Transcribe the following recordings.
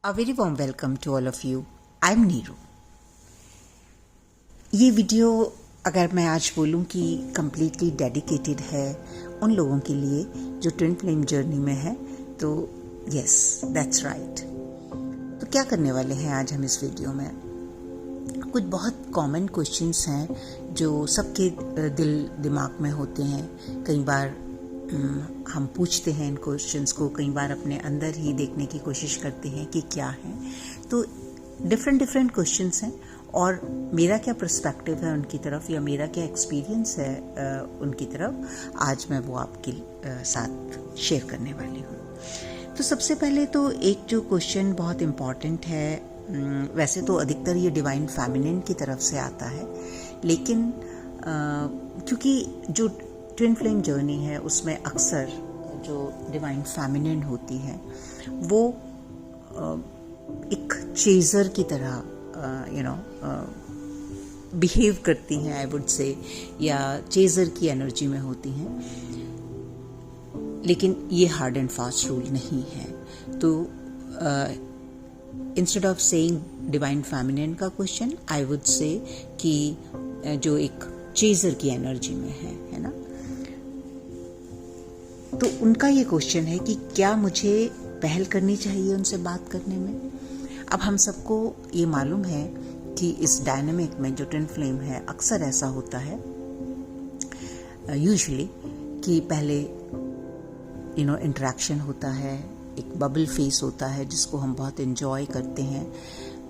A very warm welcome to all of you. I'm Neeru. ये video अगर मैं आज बोलूं कि कम्प्लीटली डेडिकेटेड है उन लोगों के लिए जो ट्विन फ्लेम जर्नी में है, तो यस, दैट्स राइट. तो क्या करने वाले हैं आज हम इस वीडियो में? कुछ बहुत कॉमन क्वेश्चंस हैं जो सबके दिल दिमाग में होते हैं. कई बार हम पूछते हैं इन क्वेश्चंस को, कई बार अपने अंदर ही देखने की कोशिश करते हैं कि क्या है. तो डिफरेंट क्वेश्चंस हैं और मेरा क्या पर्सपेक्टिव है उनकी तरफ या मेरा क्या एक्सपीरियंस है उनकी तरफ, आज मैं वो आपके साथ शेयर करने वाली हूँ. तो सबसे पहले तो एक जो क्वेश्चन बहुत इम्पॉर्टेंट है, वैसे तो अधिकतर ये डिवाइन फेमिनिन की तरफ से आता है, लेकिन क्योंकि जो ट्विन फ्लेम जर्नी है उसमें अक्सर जो डिवाइन फेमिनिन होती है वो एक चेजर की तरह बिहेव करती हैं, आई वुड से, या चेजर की एनर्जी में होती हैं. लेकिन ये हार्ड एंड फास्ट रूल नहीं है. तो instead of saying divine feminine का क्वेश्चन, आई वुड से कि जो एक चेजर की एनर्जी में है ना. तो उनका ये क्वेश्चन है कि क्या मुझे पहल करनी चाहिए उनसे बात करने में. अब हम सबको ये मालूम है कि इस डायनामिक में जो ट्विन फ्लेम है अक्सर ऐसा होता है यूजुअली कि पहले इंटरेक्शन होता है, एक बबल फेस होता है जिसको हम बहुत एंजॉय करते हैं,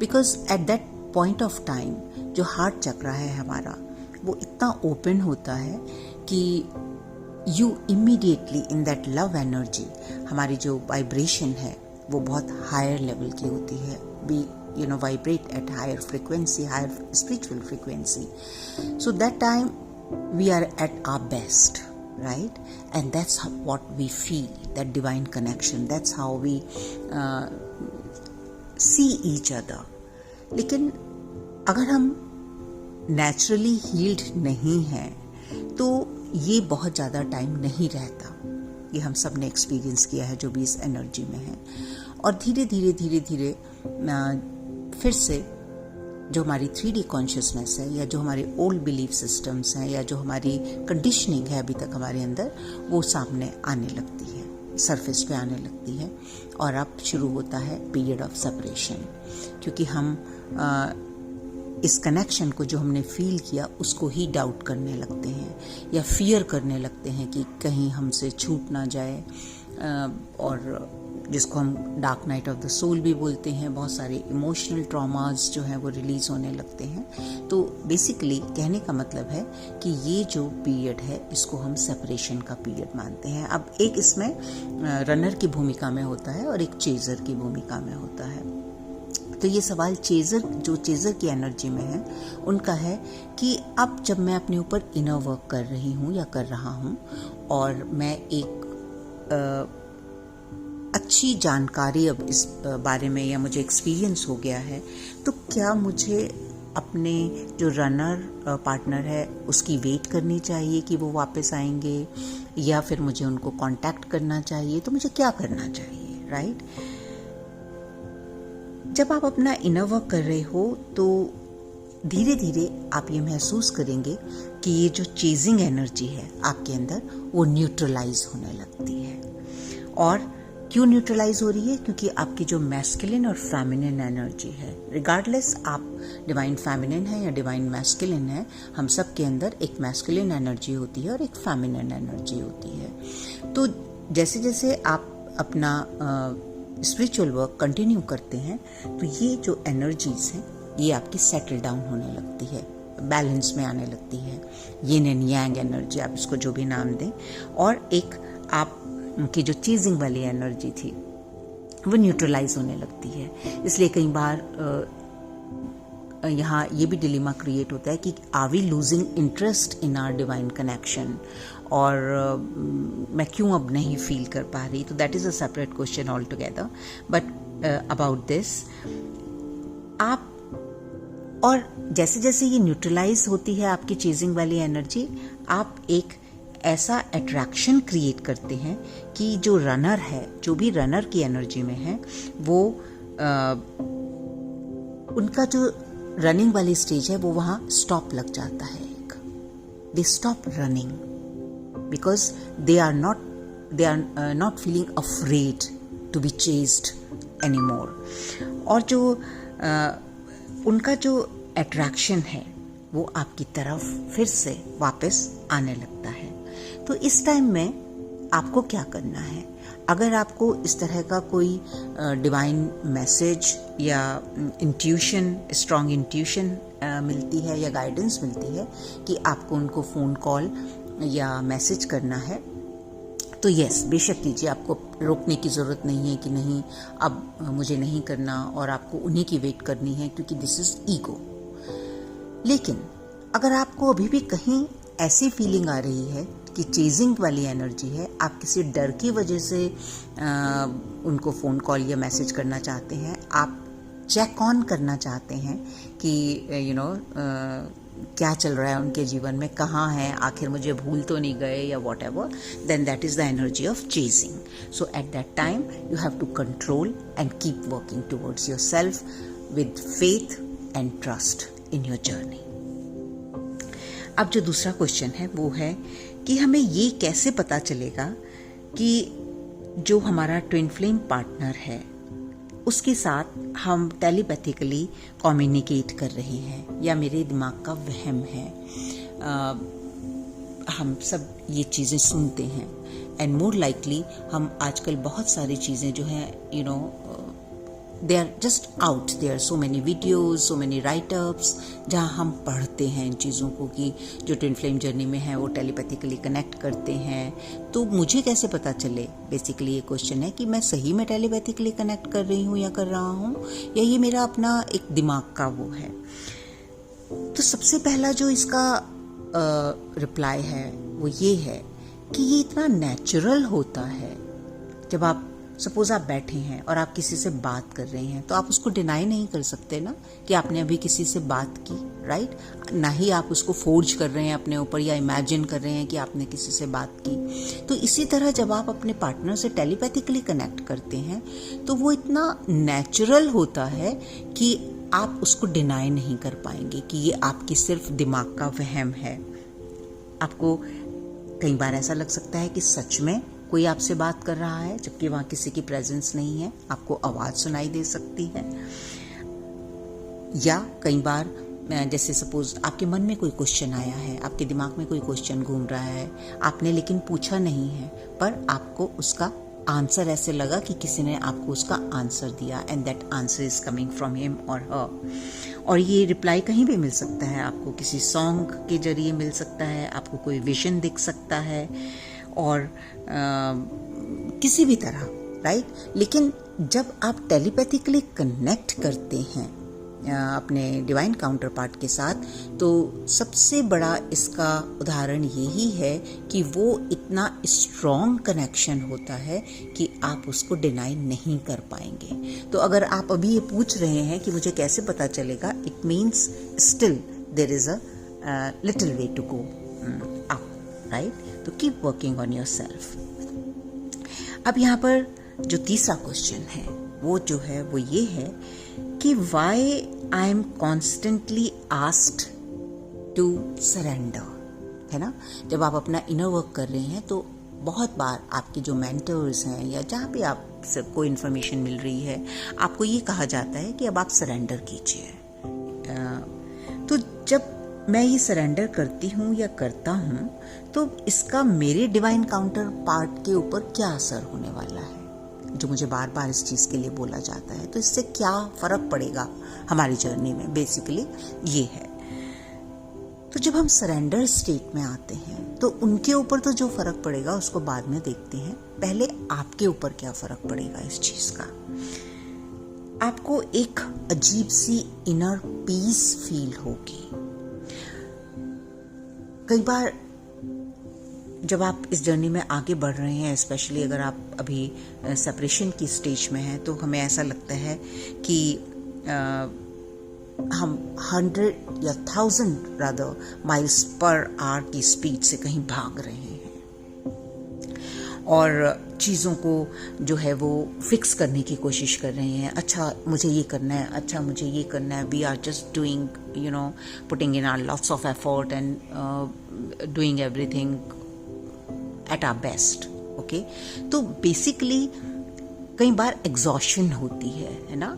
because at that point of time जो हार्ट चक्र है हमारा वो इतना ओपन होता है कि you immediately in that love energy, हमारी जो वाइब्रेशन है वो बहुत हायर लेवल की होती है. We vibrate at higher frequency, higher spiritual frequency. So that time we are at our best, right? And that's what we feel, that divine connection. That's how we see each other. लेकिन अगर हम naturally healed नहीं हैं तो ये बहुत ज़्यादा time नहीं रहता. ये हम सब ने एक्सपीरियंस किया है जो भी इस एनर्जी में है. और धीरे धीरे फिर से जो हमारी 3D कॉन्शियसनेस है या जो हमारे ओल्ड बिलीफ सिस्टम्स हैं या जो हमारी कंडीशनिंग है अभी तक हमारे अंदर, वो सामने आने लगती है, सरफेस पे आने लगती है. और अब शुरू होता है पीरियड ऑफ सेपरेशन, क्योंकि हम इस कनेक्शन को जो हमने फील किया उसको ही डाउट करने लगते हैं या फियर करने लगते हैं कि कहीं हमसे छूट ना जाए, और जिसको हम dark night of the soul भी बोलते हैं. बहुत सारे इमोशनल ट्रॉमास जो हैं वो रिलीज होने लगते हैं. तो बेसिकली कहने का मतलब है कि ये जो पीरियड है इसको हम सेपरेशन का पीरियड मानते हैं. अब एक इसमें रनर की भूमिका में होता है और एक चेजर की भूमिका में होता है. तो ये सवाल चेजर की एनर्जी में है उनका है कि अब जब मैं अपने ऊपर इनर वर्क कर रही हूँ या कर रहा हूँ और मैं एक अच्छी जानकारी अब इस बारे में या मुझे एक्सपीरियंस हो गया है, तो क्या मुझे अपने जो रनर पार्टनर है उसकी वेट करनी चाहिए कि वो वापस आएंगे, या फिर मुझे उनको कांटेक्ट करना चाहिए? तो मुझे क्या करना चाहिए, राइट? जब आप अपना इनर वर्क कर रहे हो तो धीरे धीरे आप ये महसूस करेंगे कि ये जो चेजिंग एनर्जी है आपके अंदर वो न्यूट्रलाइज होने लगती है. और क्यों न्यूट्रलाइज हो रही है? क्योंकि आपकी जो मैस्कुलिन और फेमिनिन एनर्जी है, रिगार्डलेस आप डिवाइन फेमिनिन है या डिवाइन मैस्कुलिन है, हम सब के अंदर एक मैस्कुलिन एनर्जी होती है और एक फेमिनिन एनर्जी होती है. तो जैसे जैसे आप अपना स्पिरिचुअल वर्क कंटिन्यू करते हैं तो ये जो एनर्जीज हैं ये आपकी सेटल डाउन होने लगती है, बैलेंस में आने लगती है. यिन एंड यांग एनर्जी, आप इसको जो भी नाम दें. और एक आप की जो चीजिंग वाली एनर्जी थी वो न्यूट्रलाइज होने लगती है. इसलिए कई बार यहाँ ये भी डिलेमा क्रिएट होता है कि are we losing interest in our divine connection, और मैं क्यों अब नहीं फील कर पा रही. तो that is a separate question all together. But about this, आप और जैसे जैसे ये न्यूट्रलाइज होती है आपकी चेजिंग वाली एनर्जी, आप एक ऐसा अट्रैक्शन क्रिएट करते हैं कि जो रनर है, जो भी रनर की एनर्जी में है, वो उनका जो रनिंग वाली स्टेज है वो वहाँ स्टॉप लग जाता है। They stop running because they are not feeling afraid to be chased any more. और जो उनका जो अट्रैक्शन है वो आपकी तरफ फिर से वापस आने लगता है। तो इस टाइम में आपको क्या करना है? अगर आपको इस तरह का कोई डिवाइन मैसेज या इंट्यूशन, स्ट्रॉन्ग इंट्यूशन मिलती है या गाइडेंस मिलती है कि आपको उनको फ़ोन कॉल या मैसेज करना है, तो यस, बेशक कीजिए। आपको रोकने की ज़रूरत नहीं है कि नहीं अब मुझे नहीं करना और आपको उन्हीं की वेट करनी है, क्योंकि दिस इज़ ईगो। लेकिन अगर आपको अभी भी कहीं ऐसी फीलिंग आ रही है कि चेजिंग वाली एनर्जी है, आप किसी डर की वजह से उनको फ़ोन कॉल या मैसेज करना चाहते हैं, आप चेक ऑन करना चाहते हैं कि क्या चल रहा है उनके जीवन में, कहाँ हैं, आखिर मुझे भूल तो नहीं गए या whatever, then that is the energy of chasing. So at that time you have to control and keep working towards yourself with faith and trust in your journey. अब जो दूसरा क्वेश्चन है वो है कि हमें ये कैसे पता चलेगा कि जो हमारा ट्विन फ्लेम पार्टनर है उसके साथ हम टेलीपैथिकली कम्युनिकेट कर रहे हैं या मेरे दिमाग का वहम है। हम सब ये चीज़ें सुनते हैं एंड मोर लाइकली हम आजकल बहुत सारी चीज़ें जो हैं they are just out, there are so many videos, so many writeups जहाँ हम पढ़ते हैं इन चीज़ों को कि जो ट्विन फ्लेम जर्नी में है वो टेलीपैथिकली कनेक्ट करते हैं। तो मुझे कैसे पता चले, बेसिकली ये क्वेश्चन है कि मैं सही में टेलीपैथिकली कनेक्ट कर रही हूँ या कर रहा हूँ, या ये मेरा अपना एक दिमाग का वो है। तो सबसे पहला जो इसका रिप्लाई है वो ये है कि ये इतना नेचुरल होता है। जब आप सपोज आप बैठे हैं और आप किसी से बात कर रहे हैं तो आप उसको डिनाई नहीं कर सकते ना कि आपने अभी किसी से बात की, राइट? ना ही आप उसको फोर्ज कर रहे हैं अपने ऊपर या इमेजिन कर रहे हैं कि आपने किसी से बात की। तो इसी तरह जब आप अपने पार्टनर से टेलीपैथिकली कनेक्ट करते हैं तो वो इतना नेचुरल होता है कि आप उसको डिनाई नहीं कर पाएंगे कि ये आपकी सिर्फ दिमाग का वहम है। आपको कई बार ऐसा लग सकता है कि सच में कोई आपसे बात कर रहा है जबकि वहाँ किसी की प्रेजेंस नहीं है, आपको आवाज़ सुनाई दे सकती है। या कई बार जैसे सपोज आपके मन में कोई क्वेश्चन आया है, आपके दिमाग में कोई क्वेश्चन घूम रहा है, आपने लेकिन पूछा नहीं है, पर आपको उसका आंसर ऐसे लगा कि किसी ने आपको उसका आंसर दिया and that answer is coming from him और हर। और ये रिप्लाई कहीं भी मिल सकता है, आपको किसी सॉन्ग के जरिए मिल सकता है, आपको कोई विजन दिख सकता है और किसी भी तरह, राइट? लेकिन जब आप टेलीपैथिकली कनेक्ट करते हैं अपने डिवाइन काउंटर पार्ट के साथ, तो सबसे बड़ा इसका उदाहरण यही है कि वो इतना स्ट्रॉन्ग कनेक्शन होता है कि आप उसको डिनाई नहीं कर पाएंगे। तो अगर आप अभी ये पूछ रहे हैं कि मुझे कैसे पता चलेगा, it means still there is a little way to go up, right? तो keep working on yourself. अब यहाँ पर जो तीसरा क्वेश्चन है वो जो है वो ये है कि why I am constantly asked to surrender, है ना? जब आप अपना इनर वर्क कर रहे हैं तो बहुत बार आपके जो मेंटर्स हैं या जहाँ पे आप सबको इन्फॉर्मेशन मिल रही है, आपको ये कहा जाता है कि अब आप सरेंडर कीजिए। तो जब मैं ये सरेंडर करती हूँ या करता हूँ तो इसका मेरे डिवाइन काउंटर पार्ट के ऊपर क्या असर होने वाला है, जो मुझे बार बार इस चीज़ के लिए बोला जाता है। तो इससे क्या फ़र्क पड़ेगा हमारी जर्नी में, बेसिकली ये है। तो जब हम सरेंडर स्टेट में आते हैं तो उनके ऊपर तो जो फ़र्क पड़ेगा उसको बाद में देखते हैं, पहले आपके ऊपर क्या फ़र्क पड़ेगा इस चीज़ का। आपको एक अजीब सी इनर पीस फील होगी। कई बार जब आप इस जर्नी में आगे बढ़ रहे हैं, स्पेशली अगर आप अभी सेपरेशन की स्टेज में हैं, तो हमें ऐसा लगता है कि हम 100 या 1000 रादर माइल्स पर आवर की स्पीड से कहीं भाग रहे हैं। और चीज़ों को जो है वो फिक्स करने की कोशिश कर रहे हैं। अच्छा मुझे ये करना है, अच्छा मुझे ये करना है। We are just doing putting in our lots of effort and doing everything at our best. Okay, तो बेसिकली कई बार एग्जॉशन होती है ना,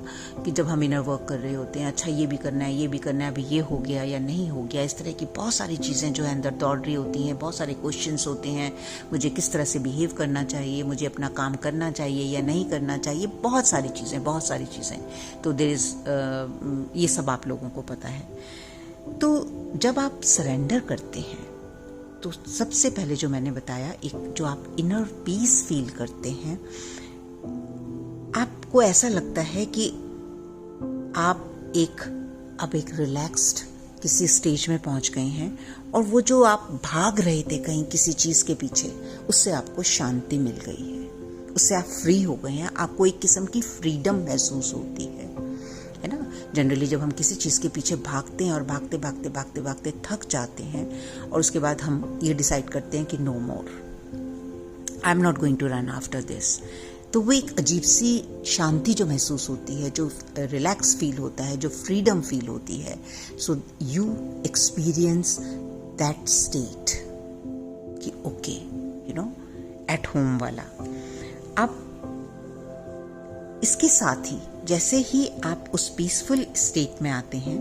कि जब हम इनर वर्क कर रहे होते हैं, अच्छा ये भी करना है, ये भी करना है, अभी ये हो गया या नहीं हो गया, इस तरह की बहुत सारी चीज़ें जो है अंदर दौड़ रही होती हैं, बहुत सारे क्वेश्चंस होते हैं, मुझे किस तरह से बिहेव करना चाहिए, मुझे अपना काम करना चाहिए या नहीं करना चाहिए, बहुत सारी चीज़ें। तो देयर इज़ ये सब आप लोगों को पता है। तो जब आप सरेंडर करते हैं तो सबसे पहले जो मैंने बताया, एक जो आप इनर पीस फील करते हैं, आपको ऐसा लगता है कि आप एक रिलैक्स्ड किसी स्टेज में पहुंच गए हैं, और वो जो आप भाग रहे थे कहीं किसी चीज़ के पीछे, उससे आपको शांति मिल गई है, उससे आप फ्री हो गए हैं, आपको एक किस्म की फ्रीडम महसूस होती है ना। जनरली जब हम किसी चीज़ के पीछे भागते हैं और भागते थक जाते हैं, और उसके बाद हम ये डिसाइड करते हैं कि no more, I am not going to run after this, तो वो एक अजीब सी शांति जो महसूस होती है, जो रिलैक्स फील होता है, जो फ्रीडम फील होती है। So you experience that state कि ओके, एट होम वाला। अब इसके साथ ही जैसे ही आप उस पीसफुल स्टेट में आते हैं,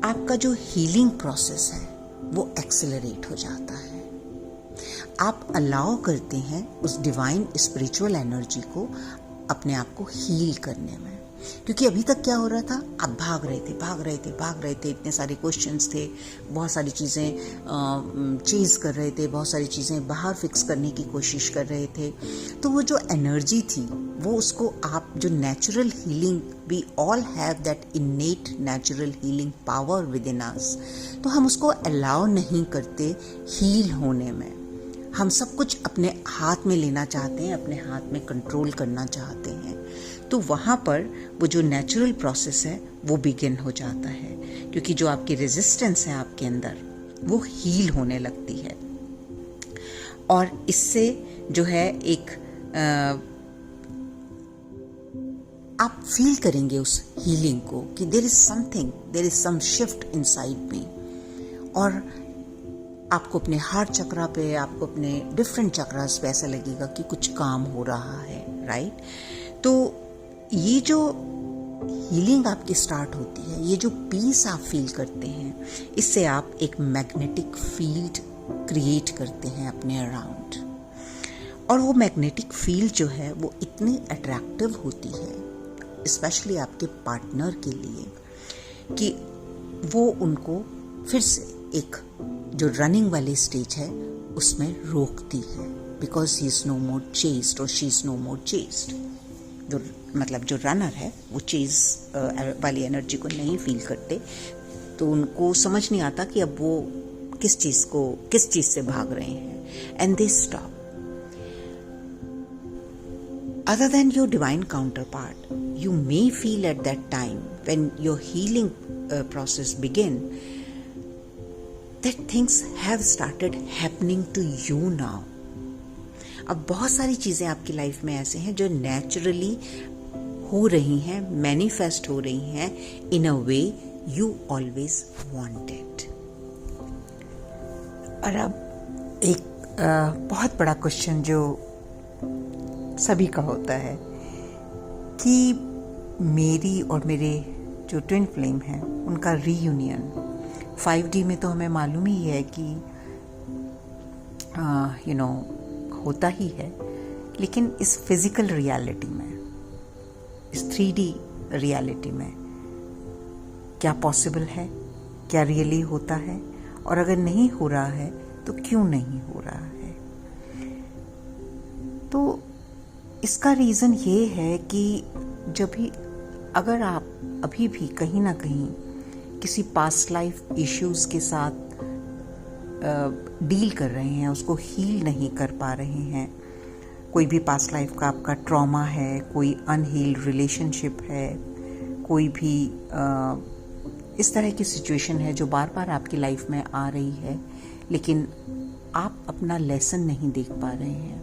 आपका जो हीलिंग प्रोसेस है वो एक्सेलरेट हो जाता है। आप अलाउ करते हैं उस डिवाइन स्पिरिचुअल एनर्जी को अपने आप को हील करने में, क्योंकि अभी तक क्या हो रहा था, आप भाग रहे थे, इतने सारे क्वेश्चंस थे, बहुत सारी चीज़ें चेज कर रहे थे, बहुत सारी चीज़ें बाहर फिक्स करने की कोशिश कर रहे थे। तो वो जो एनर्जी थी, वो उसको आप जो natural healing, we all have that innate natural healing power within us, तो हम उसको अलाउ नहीं करते हील होने में। हम सब कुछ अपने हाथ में लेना चाहते हैं, अपने हाथ में कंट्रोल करना चाहते हैं। तो वहाँ पर वो जो नेचुरल प्रोसेस है वो बिगिन हो जाता है, क्योंकि जो आपकी रेजिस्टेंस है आपके अंदर, वो हील होने लगती है। और इससे जो है एक आप फील करेंगे उस हीलिंग को कि there is some shift inside me, और आपको अपने हार्ट चक्रा पे, आपको अपने डिफरेंट चक्रास पे ऐसा लगेगा कि कुछ काम हो रहा है, राइट। तो ये जो हीलिंग आपकी स्टार्ट होती है, ये जो पीस आप फील करते हैं, इससे आप एक मैग्नेटिक फील्ड क्रिएट करते हैं अपने अराउंड, और वो मैग्नेटिक फील्ड जो है वो इतनी अट्रैक्टिव होती है, स्पेशली आपके पार्टनर के लिए, कि वो उनको फिर से एक जो रनिंग वाली स्टेज है उसमें रोकती है, because he is no more chased और she is no more chased. जो रनर है वो चेज वाली एनर्जी को नहीं फील करते, तो उनको समझ नहीं आता कि अब वो किस चीज से भाग रहे हैं, and they stop. Other than your divine counterpart, you may feel at that time when your healing process begin that things have started happening to you now. अब बहुत सारी चीज़ें आपकी लाइफ में ऐसे हैं जो नेचुरली हो रही हैं, मैनिफेस्ट हो रही हैं in a way you always wanted. और अब एक बहुत बड़ा क्वेश्चन जो सभी का होता है कि मेरी और मेरे जो ट्विन फ्लेम हैं उनका रीयूनियन 5D में तो हमें मालूम ही है कि होता ही है, लेकिन इस फिजिकल रियलिटी में, इस 3D रियलिटी में क्या पॉसिबल है, क्या रियली होता है, और अगर नहीं हो रहा है तो क्यों नहीं हो रहा है। तो इसका रीज़न ये है कि अगर आप अभी भी कहीं ना कहीं किसी पास्ट लाइफ इश्यूज़ के साथ डील कर रहे हैं, उसको हील नहीं कर पा रहे हैं, कोई भी पास्ट लाइफ का आपका ट्रॉमा है, कोई अनहील्ड रिलेशनशिप है, कोई भी इस तरह की सिचुएशन है जो बार बार आपकी लाइफ में आ रही है, लेकिन आप अपना लेसन नहीं देख पा रहे हैं,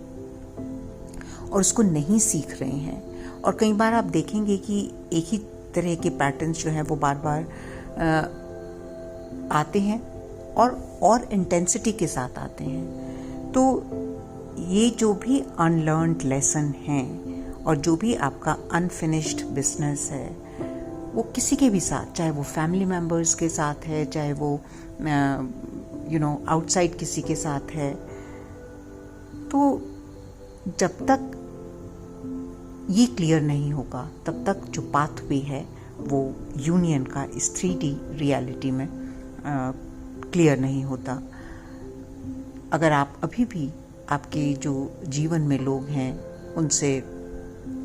और उसको नहीं सीख रहे हैं। और कई बार आप देखेंगे कि एक ही तरह के पैटर्न्स जो हैं वो बार बार आते हैं और इंटेंसिटी के साथ आते हैं। तो ये जो भी अनलर्न्ड लेसन हैं और जो भी आपका अनफिनिश्ड बिजनेस है, वो किसी के भी साथ, चाहे वो फैमिली मेम्बर्स के साथ है, चाहे वो आउटसाइड किसी के साथ है, तो जब तक ये क्लियर नहीं होगा तब तक जो पाथवे है वो यूनियन का इस 3D रियलिटी में क्लियर नहीं होता। अगर आप अभी भी आपके जो जीवन में लोग हैं उनसे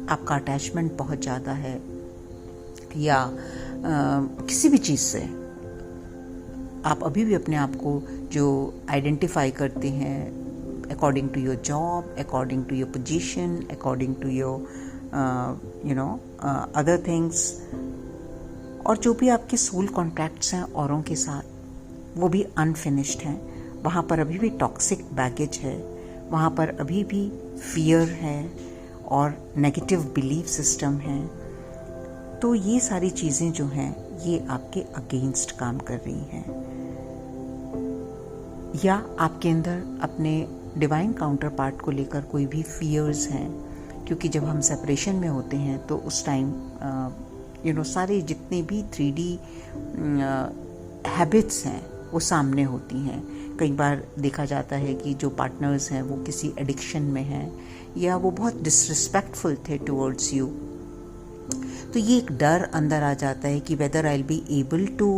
आपका अटैचमेंट बहुत ज़्यादा है, या किसी भी चीज़ से आप अभी भी अपने आप को जो आइडेंटिफाई करते हैं according to your job, according to your position, according to your other things, और जो भी आपके सोल कॉन्ट्रैक्ट्स हैं औरों के साथ, वो भी अनफिनिश्ड हैं। वहाँ पर अभी भी टॉक्सिक बैगेज है, वहाँ पर अभी भी फियर है और नेगेटिव बिलीफ सिस्टम है। तो ये सारी चीज़ें जो हैं ये आपके अगेंस्ट काम कर रही हैं, या आपके अंदर अपने डिवाइन काउंटर पार्ट को लेकर कोई भी फियर्स हैं। क्योंकि जब हम सेपरेशन में होते हैं तो उस टाइम सारे जितने भी 3D हैबिट्स हैं वो सामने होती हैं। कई बार देखा जाता है कि जो पार्टनर्स हैं वो किसी एडिक्शन में हैं, या वो बहुत डिसरिस्पेक्टफुल थे टुवर्ड्स यू। तो ये एक डर अंदर आ जाता है कि whether I will be able to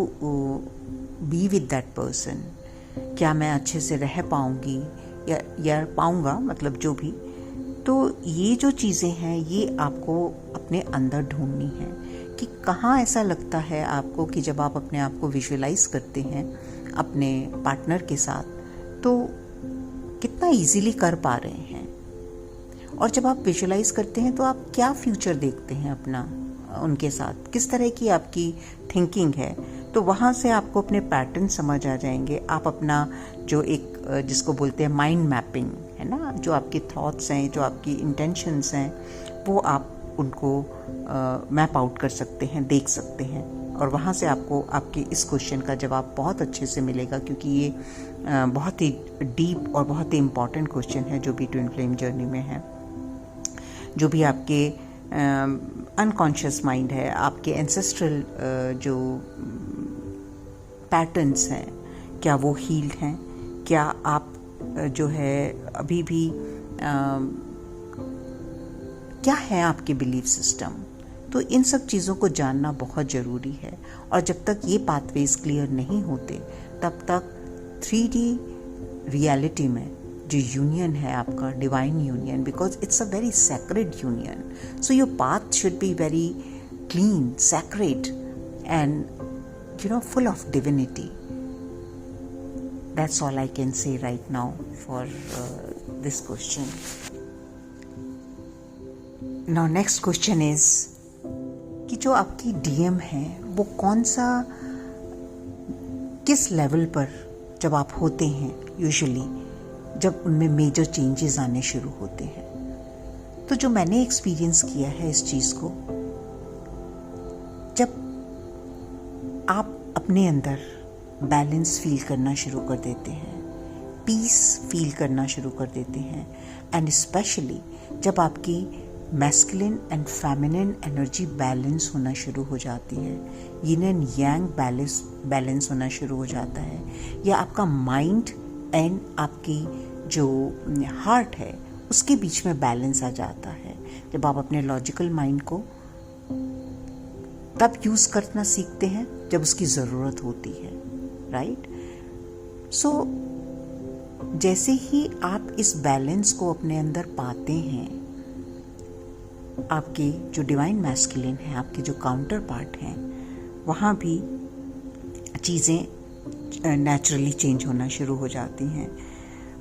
be with that person, क्या मैं अच्छे से रह पाऊंगी या पाऊंगा, मतलब जो भी। तो ये जो चीज़ें हैं ये आपको अपने अंदर ढूंढनी है कि कहाँ ऐसा लगता है आपको कि जब आप अपने आप को विजुअलाइज करते हैं अपने पार्टनर के साथ तो कितना इजीली कर पा रहे हैं, और जब आप विजुअलाइज करते हैं तो आप क्या फ्यूचर देखते हैं अपना उनके साथ, किस तरह की आपकी थिंकिंग है। तो वहाँ से आपको अपने पैटर्न समझ आ जाएंगे। आप अपना जो एक जिसको बोलते हैं माइंड मैपिंग है ना, जो आपके थॉट्स हैं, जो आपकी इंटेंशंस हैं, वो आप उनको मैप आउट कर सकते हैं, देख सकते हैं। और वहाँ से आपको आपके इस क्वेश्चन का जवाब बहुत अच्छे से मिलेगा, क्योंकि ये बहुत ही डीप और बहुत ही इम्पॉर्टेंट क्वेश्चन है जो भी ट्विन फ्लेम जर्नी में है। जो भी आपके अनकॉन्शियस माइंड है, आपके एंसेस्ट्रल जो पैटर्न्स हैं, क्या वो हील्ड हैं, क्या आप जो है अभी भी क्या है आपके बिलीफ सिस्टम। तो इन सब चीज़ों को जानना बहुत ज़रूरी है। और जब तक ये पाथवेज क्लियर नहीं होते तब तक 3D रियलिटी में जो यूनियन है आपका, divine union, because it's a very sacred union, so your path should be very clean, sacred and full of divinity. That's all I can say right now for this question. Now next question is कि जो आपकी DM है वो कौन सा, किस level पर जब आप होते हैं यूजुअली, जब उनमें मेजर चेंजेस आने शुरू होते हैं। तो जो मैंने एक्सपीरियंस किया है इस चीज़ को, जब आप अपने अंदर बैलेंस फील करना शुरू कर देते हैं, पीस फील करना शुरू कर देते हैं, एंड स्पेशली जब आपकी masculine and feminine energy balance होना शुरू हो जाती है, यिन एंड यांग बैलेंस होना शुरू हो जाता है, या आपका माइंड एंड आपकी जो हार्ट है उसके बीच में बैलेंस आ जाता है, जब आप अपने लॉजिकल माइंड को तब यूज़ करना सीखते हैं जब उसकी ज़रूरत होती है, राइट। सो जैसे ही आप इस बैलेंस को अपने अंदर पाते हैं, आपके जो डिवाइन मैस्कुलिन है, आपके जो काउंटर पार्ट हैं, वहाँ भी चीज़ें नेचुरली चेंज होना शुरू हो जाती हैं।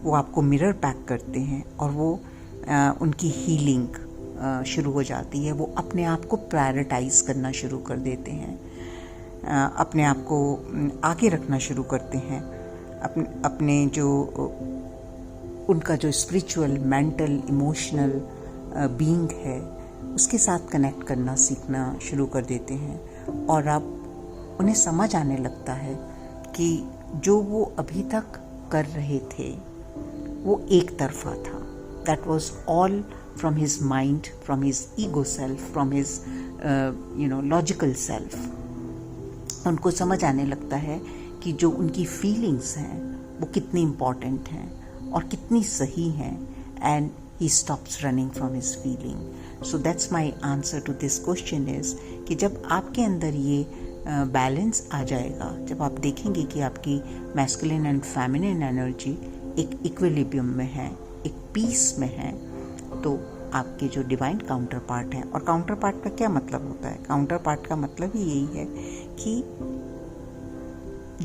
वो आपको मिरर पैक करते हैं और वो उनकी हीलिंग शुरू हो जाती है। वो अपने आप को प्रायोरिटाइज करना शुरू कर देते हैं, अपने आप को आगे रखना शुरू करते हैं, अपने जो उनका जो स्पिरिचुअल, मेंटल, इमोशनल बीइंग है उसके साथ कनेक्ट करना सीखना शुरू कर देते हैं और अब उन्हें समझ आने लगता है कि जो वो अभी तक कर रहे थे वो एक तरफा था. That was all from his mind, from his ego self, from his logical self. उनको समझ आने लगता है कि जो उनकी फीलिंग्स हैं वो कितनी इम्पॉर्टेंट हैं और कितनी सही हैं, and he stops running from his feeling. So that's my answer to this question is कि जब आपके अंदर ये बैलेंस आ जाएगा, जब आप देखेंगे कि आपकी मैस्कुलिन एंड फेमिनिन एनर्जी एक इक्विलिब्रियम में है, एक पीस में है, तो आपके जो डिवाइन काउंटर पार्ट है. और काउंटर पार्ट का क्या मतलब होता है? काउंटर पार्ट का मतलब ही यही है कि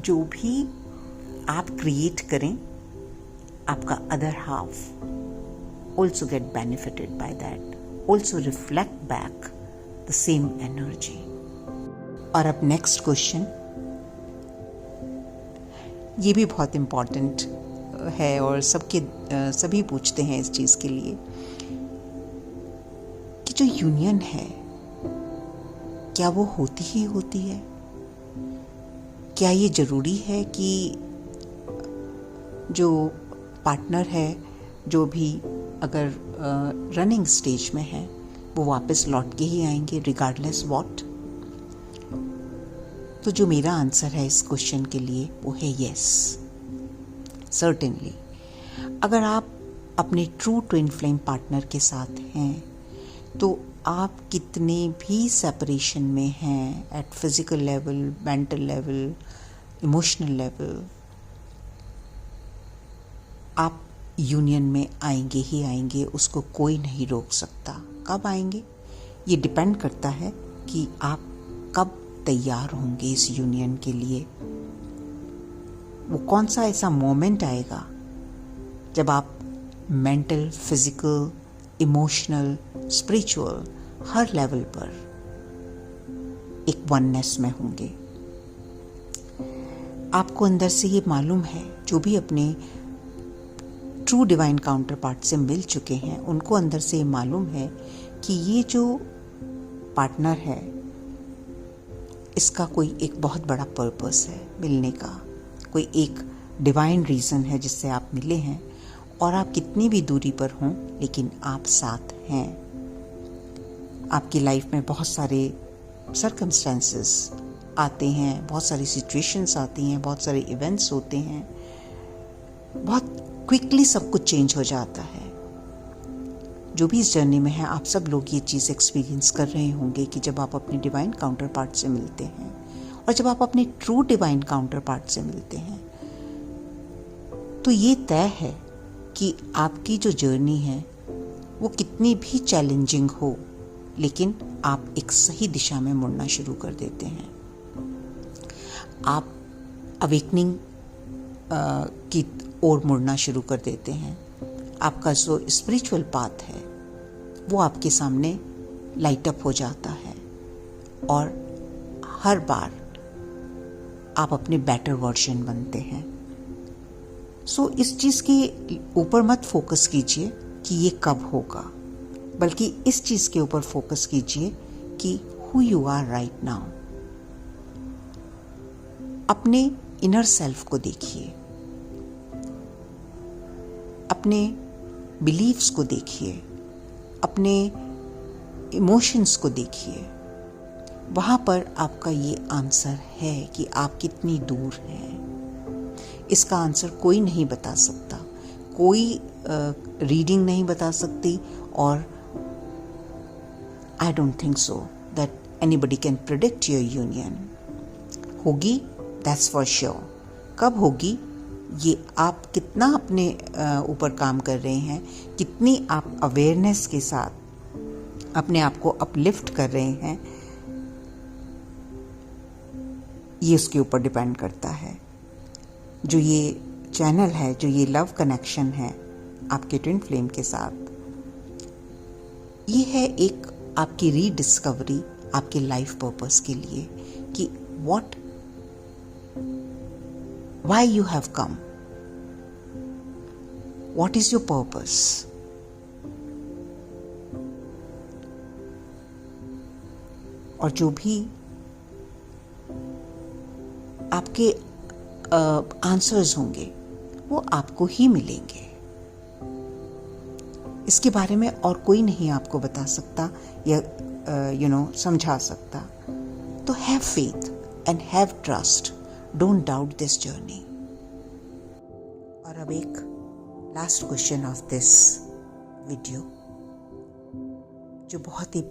जो भी आप क्रिएट करें, आपका other half also get benefited by that, also reflect back the same energy. और अब नेक्स्ट क्वेश्चन, ये भी बहुत इम्पॉर्टेंट है और सभी पूछते हैं इस चीज़ के लिए कि जो यूनियन है क्या वो होती ही होती है? क्या ये ज़रूरी है कि जो पार्टनर है, जो भी अगर रनिंग स्टेज में है, वो वापस लौट के ही आएंगे रिगार्डलेस व्हाट? तो जो मेरा आंसर है इस क्वेश्चन के लिए वो है यस, सर्टेनली. अगर आप अपने ट्रू ट्विन फ्लेम पार्टनर के साथ हैं तो आप कितने भी सेपरेशन में हैं, eight physical level, mental level, emotional level, आप यूनियन में आएंगे ही आएंगे. उसको कोई नहीं रोक सकता. कब आएंगे ये डिपेंड करता है कि आप कब तैयार होंगे इस यूनियन के लिए. वो कौन सा ऐसा मोमेंट आएगा जब आप मेंटल, फिजिकल, इमोशनल, स्पिरिचुअल हर लेवल पर एक वननेस में होंगे. आपको अंदर से ये मालूम है, जो भी अपने ट्रू डिवाइन काउंटर पार्ट से मिल चुके हैं उनको अंदर से ये मालूम है कि ये जो पार्टनर है इसका कोई एक बहुत बड़ा पर्पस है मिलने का, कोई एक डिवाइन रीज़न है जिससे आप मिले हैं. और आप कितनी भी दूरी पर हों लेकिन आप साथ हैं. आपकी लाइफ में बहुत सारे सर्कमस्टेंसेस आते हैं, बहुत सारी सिचुएशंस आती हैं, बहुत सारे इवेंट्स होते हैं, बहुत क्विकली सब कुछ चेंज हो जाता है. जो भी इस जर्नी में है, आप सब लोग ये चीज़ एक्सपीरियंस कर रहे होंगे कि जब आप अपने डिवाइन काउंटर पार्ट से मिलते हैं और जब आप अपने ट्रू डिवाइन काउंटर पार्ट से मिलते हैं तो ये तय है कि आपकी जो जर्नी है वो कितनी भी चैलेंजिंग हो, लेकिन आप एक सही दिशा में मुड़ना शुरू कर देते हैं. आप अवेकनिंग की ओर मुड़ना शुरू कर देते हैं. आपका जो स्पिरिचुअल पाथ है वो आपके सामने लाइट अप हो जाता है और हर बार आप अपने बेटर वर्जन बनते हैं. सो इस चीज़ के ऊपर मत फोकस कीजिए कि ये कब होगा, बल्कि इस चीज़ के ऊपर फोकस कीजिए कि who you are right now. अपने इनर सेल्फ को देखिए, अपने बिलीव्स को देखिए, अपने इमोशंस को देखिए. वहाँ पर आपका ये आंसर है कि आप कितनी दूर हैं. इसका आंसर कोई नहीं बता सकता, कोई रीडिंग नहीं बता सकती, और I don't think so that anybody can predict your union. होगी, दैट्स फॉर श्योर. कब होगी ये आप कितना अपने ऊपर काम कर रहे हैं, कितनी आप अवेयरनेस के साथ अपने आप को अपलिफ्ट कर रहे हैं, ये उसके ऊपर डिपेंड करता है. जो ये चैनल है, जो ये लव कनेक्शन है आपके ट्विन फ्लेम के साथ, ये है एक आपकी रीडिस्कवरी आपके लाइफ पर्पस के लिए कि why you have come, what is your purpose. और जो भी आपके आंसर्स होंगे वो आपको ही मिलेंगे। इसके बारे में और कोई नहीं आपको बता सकता या समझा सकता। तो have faith and have trust, don't doubt this journey. और अब एक last question of this video, जो बहुत ही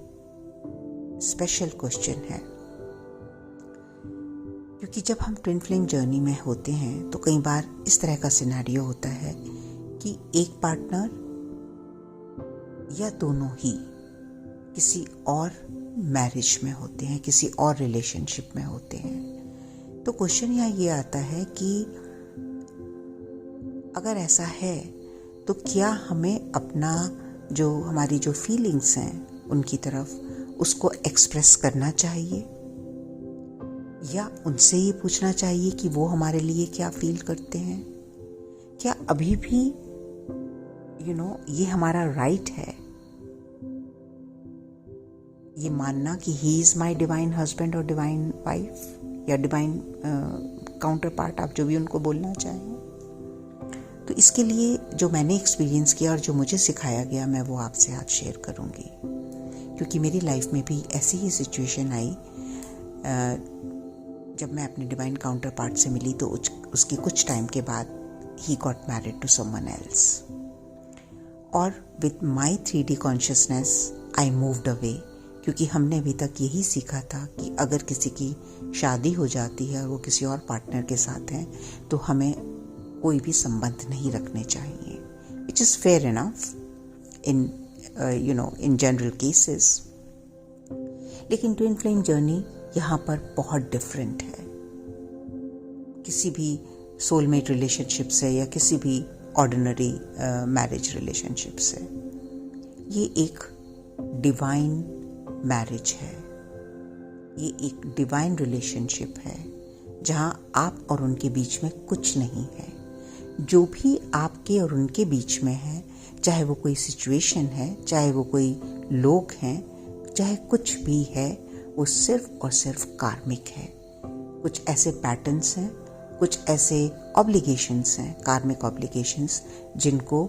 स्पेशल क्वेश्चन है, क्योंकि जब हम ट्विन फ्लेम जर्नी में होते हैं तो कई बार इस तरह का सिनेरियो होता है कि एक पार्टनर या दोनों ही किसी और मैरिज में होते हैं, किसी और रिलेशनशिप में होते हैं। तो क्वेश्चन यहाँ ये आता है कि अगर ऐसा है तो क्या हमें अपना हमारी जो फीलिंग्स हैं उनकी तरफ उसको एक्सप्रेस करना चाहिए, या उनसे ये पूछना चाहिए कि वो हमारे लिए क्या फील करते हैं? क्या अभी भी ये हमारा राइट है ये मानना कि he is my divine husband और डिवाइन वाइफ या डिवाइन काउंटर पार्ट, आप जो भी उनको बोलना चाहें? तो इसके लिए जो मैंने एक्सपीरियंस किया और जो मुझे सिखाया गया, मैं वो आपसे आज शेयर करूंगी, क्योंकि मेरी लाइफ में भी ऐसी ही सिचुएशन आई। जब मैं अपने डिवाइन काउंटर पार्ट से मिली तो उसके कुछ टाइम के बाद ही got married to someone else, और with my 3D consciousness I moved away, क्योंकि हमने अभी तक यही सीखा था कि अगर किसी की शादी हो जाती है और वो किसी और पार्टनर के साथ है तो हमें कोई भी संबंध नहीं रखने चाहिए, which is fair enough in general cases. लेकिन ट्विन फ्लेम जर्नी यहाँ पर बहुत डिफरेंट है किसी भी सोलमेट रिलेशनशिप से या किसी भी ऑर्डिनरी मैरिज रिलेशनशिप से। ये एक डिवाइन मैरिज है, ये एक डिवाइन रिलेशनशिप है जहाँ आप और उनके बीच में कुछ नहीं है। जो भी आपके और उनके बीच में है, चाहे वो कोई सिचुएशन है, चाहे वो कोई लोग हैं, चाहे कुछ भी है, वो सिर्फ और सिर्फ कार्मिक है। कुछ ऐसे पैटर्न्स हैं, कुछ ऐसे ऑब्लिगेशंस हैं, कार्मिक ऑब्लिगेशंस, जिनको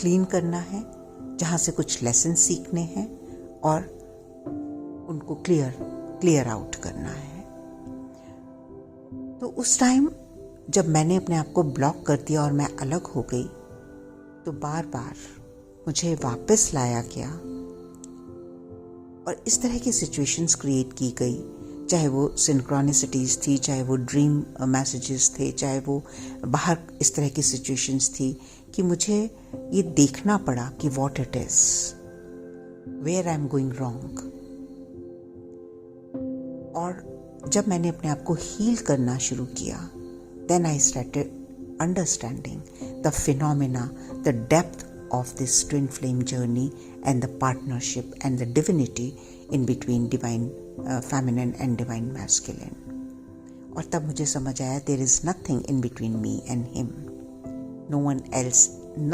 क्लीन करना है, जहाँ से कुछ लेसन सीखने हैं और उनको क्लियर आउट करना है। तो उस टाइम जब मैंने अपने आप को ब्लॉक कर दिया और मैं अलग हो गई, तो बार बार मुझे वापस लाया गया और इस तरह की सिचुएशंस क्रिएट की गई, चाहे वो सिंक्रोनिसिटीज थी, चाहे वो ड्रीम मैसेजेस थे, चाहे वो बाहर इस तरह की सिचुएशंस थी, कि मुझे ये देखना पड़ा कि what it is, where I am going wrong. और जब मैंने अपने आप को हील करना शुरू किया, then I started understanding the phenomena, the depth of this twin flame journey and the partnership and the divinity in between divine feminine and divine masculine. और तब मुझे समझ आया there is nothing in between me and him, no one else,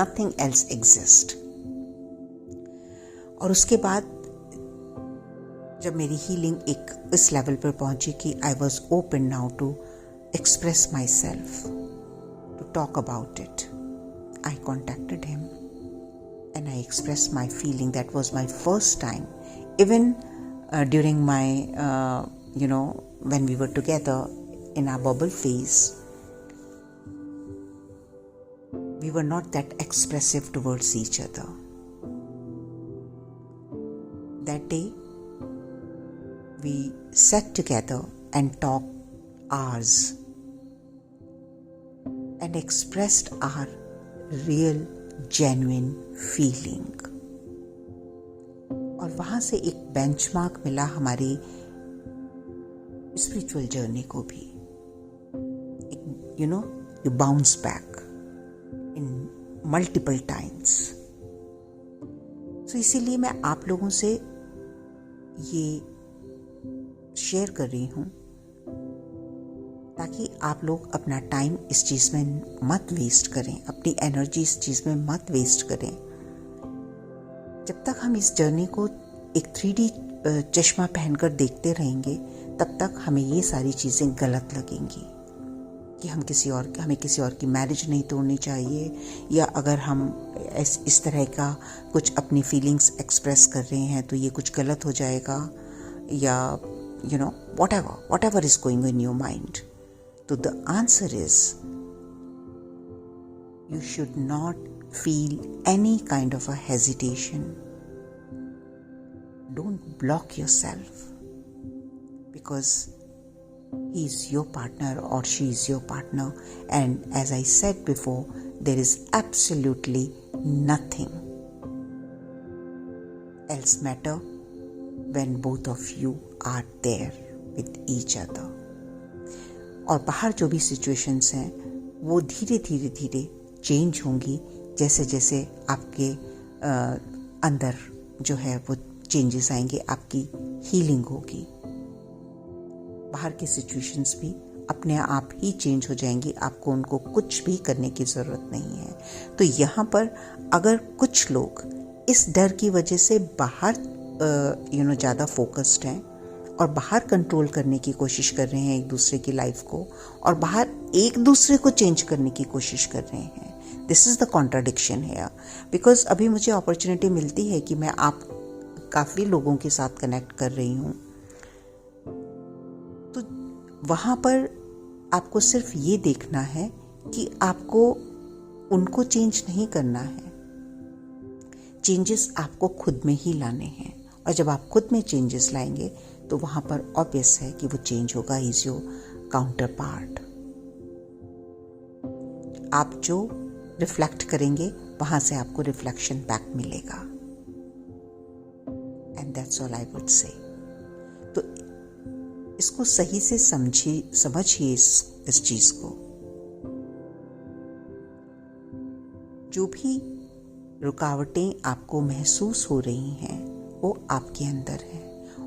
nothing else exists. और उसके बाद जब मेरी हीलिंग एक इस लेवल पर पहुंची कि I was open now to express myself, to talk about it, I contacted him. And I expressed my feeling. That was my first time. Even during my, when we were together in our bubble phase, we were not that expressive towards each other. That day, we sat together and talked hours and expressed our real genuine feeling. और वहां से एक benchmark मिला हमारी spiritual journey को भी। You bounce back in multiple times. तो इसीलिए मैं आप लोगों से ये शेयर कर रही हूं ताकि आप लोग अपना टाइम इस चीज़ में मत वेस्ट करें, अपनी एनर्जी इस चीज़ में मत वेस्ट करें। जब तक हम इस जर्नी को एक 3D चश्मा पहनकर देखते रहेंगे, तब तक हमें ये सारी चीज़ें गलत लगेंगी कि हमें किसी और की मैरिज नहीं तोड़नी चाहिए, या अगर हम इस तरह का कुछ अपनी फीलिंग्स एक्सप्रेस कर रहे हैं तो ये कुछ गलत हो जाएगा, या whatever is going in your mind. So the answer is, you should not feel any kind of a hesitation. Don't block yourself, because he is your partner or she is your partner, and as I said before, there is absolutely nothing else matter when both of you are there with each other. और बाहर जो भी situations हैं वो धीरे धीरे change होंगी, जैसे जैसे आपके अंदर जो है वो चेंजेस आएंगे, आपकी हीलिंग होगी। बाहर की सिचुएशंस भी अपने आप ही चेंज हो जाएंगी, आपको उनको कुछ भी करने की ज़रूरत नहीं है। तो यहाँ पर अगर कुछ लोग इस डर की वजह से बाहर ज़्यादा फोकस्ड हैं और बाहर कंट्रोल करने की कोशिश कर रहे हैं एक दूसरे की लाइफ को, और बाहर एक दूसरे को चेंज करने की कोशिश कर रहे हैं, दिस इज़ द कॉन्ट्राडिक्शन है। बिकॉज अभी मुझे अपॉर्चुनिटी मिलती है कि मैं आप काफ़ी लोगों के साथ कनेक्ट कर रही हूँ, तो वहाँ पर आपको सिर्फ ये देखना है कि आपको उनको चेंज नहीं करना है, चेंजेस आपको खुद में ही लाने हैं। और जब आप खुद में चेंजेस लाएंगे तो वहाँ पर ऑब्वियस है कि वो चेंज होगा, इज योर काउंटर पार्ट। आप जो रिफ्लेक्ट करेंगे वहाँ से आपको रिफ्लेक्शन बैक मिलेगा, and that's all I would say. तो इसको सही से समझिए इस चीज को। जो भी रुकावटें आपको महसूस हो रही हैं वो आपके अंदर है,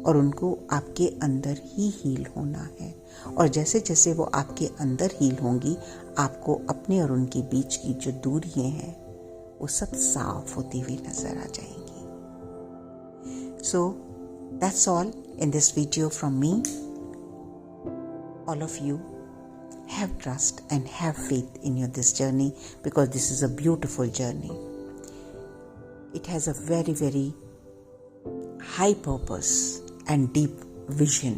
और उनको आपके अंदर ही हील होना है। और जैसे जैसे वो आपके अंदर हील होंगी, आपको अपने और उनके बीच की जो दूरियां हैं वो सब साफ होती हुई नजर आ जाएंगी। So that's all in this video from me. All of you have trust and have faith in this journey, because this is a beautiful journey. It has a very, very high purpose and deep vision.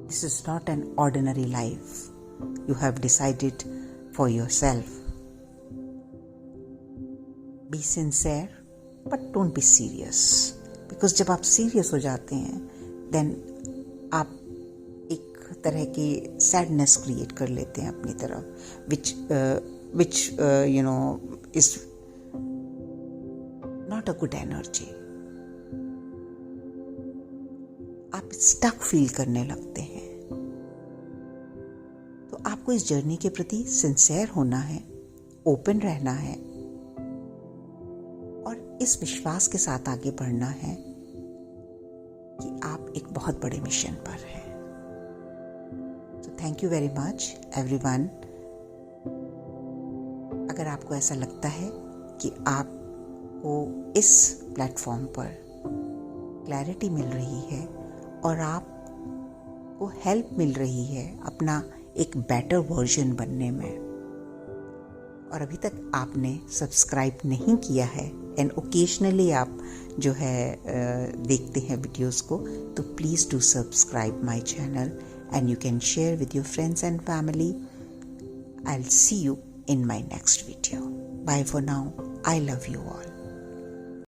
This is not an ordinary life you have decided for yourself. Be sincere, but don't be serious, because जब आप serious हो जाते हैं then आप तरह की sadness create कर लेते हैं अपनी तरफ, which is not a good energy. आप स्टक फील करने लगते हैं। तो आपको इस जर्नी के प्रति सिंसियर होना है, ओपन रहना है, और इस विश्वास के साथ आगे बढ़ना है कि आप एक बहुत बड़े मिशन पर हैं। Thank you very much everyone. अगर आपको ऐसा लगता है कि आपको इस प्लेटफॉर्म पर क्लैरिटी मिल रही है और आपको हेल्प मिल रही है अपना एक बेटर वर्जन बनने में, और अभी तक आपने सब्सक्राइब नहीं किया है एंड ओकेजनली आप जो है देखते हैं वीडियोस को, तो please do subscribe my channel and you can share with your friends and family. I'll see you in my next video. Bye for now. I love you all.